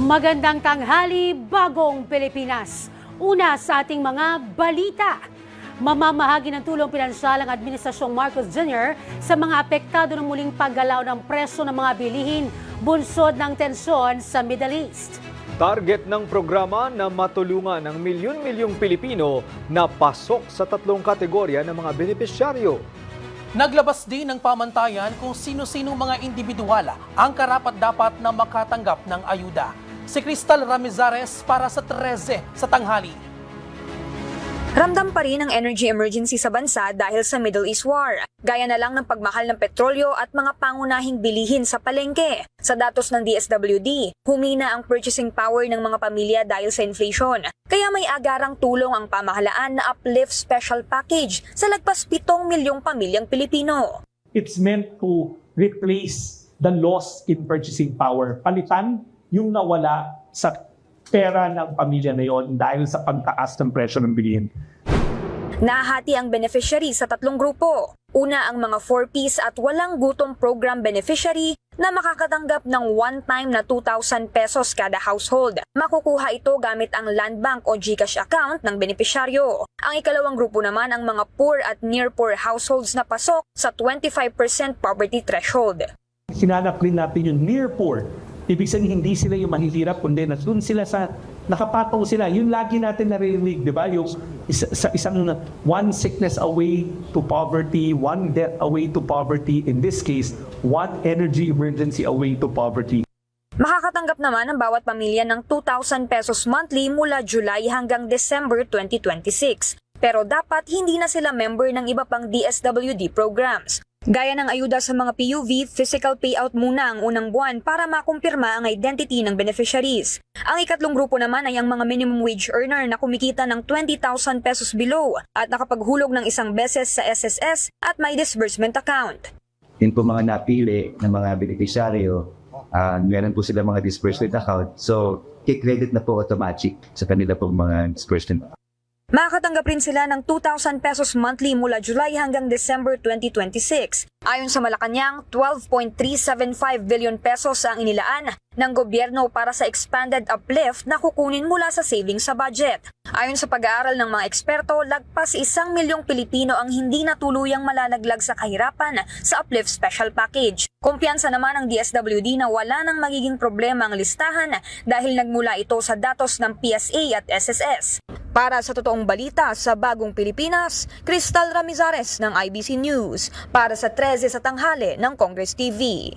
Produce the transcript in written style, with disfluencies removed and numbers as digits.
Magandang tanghali, bagong Pilipinas. Una sa ating mga balita. Mamamahagi ng tulong pinansyal ang Administrasyong Marcos Jr. sa mga apektado ng muling paggalaw ng presyo ng mga bilihin, bunsod ng tensyon sa Middle East. Target ng programa na matulungan ng milyon-milyong Pilipino na pasok sa tatlong kategorya ng mga benepisyaryo. Naglabas din ng pamantayan kung sino-sinong mga individual ang karapat-dapat na makatanggap ng ayuda. Si Cristal Ramizares para sa 13 sa tanghali. Ramdam pa rin ang energy emergency sa bansa dahil sa Middle East War. Gaya na lang ng pagmahal ng petrolyo at mga pangunahing bilihin sa palengke. Sa datos ng DSWD, humina ang purchasing power ng mga pamilya dahil sa inflation. Kaya may agarang tulong ang pamahalaan na Uplift Special Package sa lagpas 7 milyong pamilyang Pilipino. It's meant to replace the loss in purchasing power. Palitan yung nawala sa pera ng pamilya na yon dahil sa pagtaas ng presyo ng bilihin. Nahati ang beneficiary sa tatlong grupo. Una ang mga 4-piece at walang gutom program beneficiary na makakatanggap ng one-time na 2,000 pesos kada household. Makukuha ito gamit ang Land Bank o GCash account ng benepisyaryo. Ang ikalawang grupo naman ang mga poor at near-poor households na pasok sa 25% poverty threshold. Sinanap rin natin yung near poor. Ibig sabihin, hindi sila yung mahihirap, kundi nandun sila sa nakapatong sila. Yun lagi natin narinig, di ba? Yung sa isang one sickness away to poverty, one death away to poverty. In this case, one energy emergency away to poverty. Makakatanggap naman ang bawat pamilya ng 2,000 pesos monthly mula July hanggang December 2026. Pero dapat hindi na sila member ng iba pang DSWD programs. Gaya ng ayuda sa mga PUV, physical payout muna ang unang buwan para makumpirma ang identity ng beneficiaries. Ang ikatlong grupo naman ay ang mga minimum wage earner na kumikita ng 20,000 pesos below at nakapaghulog ng isang beses sa SSS at may disbursement account. Yun po mga napili ng mga beneficiaryo, meron po sila mga disbursement account. So, kikredit na po automatic sa kanila pong mga disbursement. Makakatanggap rin sila ng 2,000 pesos monthly mula July hanggang December 2026. Ayon sa Malacanang, 12.375 billion pesos ang inilaan ng gobyerno para sa expanded uplift na kukunin mula sa savings sa budget. Ayon sa pag-aaral ng mga eksperto, lagpas 1 milyong Pilipino ang hindi natuluyang malalaglag sa kahirapan sa Uplift Special Package. Kumpiyansa naman ang DSWD na wala nang magiging problema ang listahan dahil nagmula ito sa datos ng PSA at SSS. Para sa totoong balita sa Bagong Pilipinas, Cristal Ramizares ng IBC News para sa 13 sa tanghali ng Congress TV.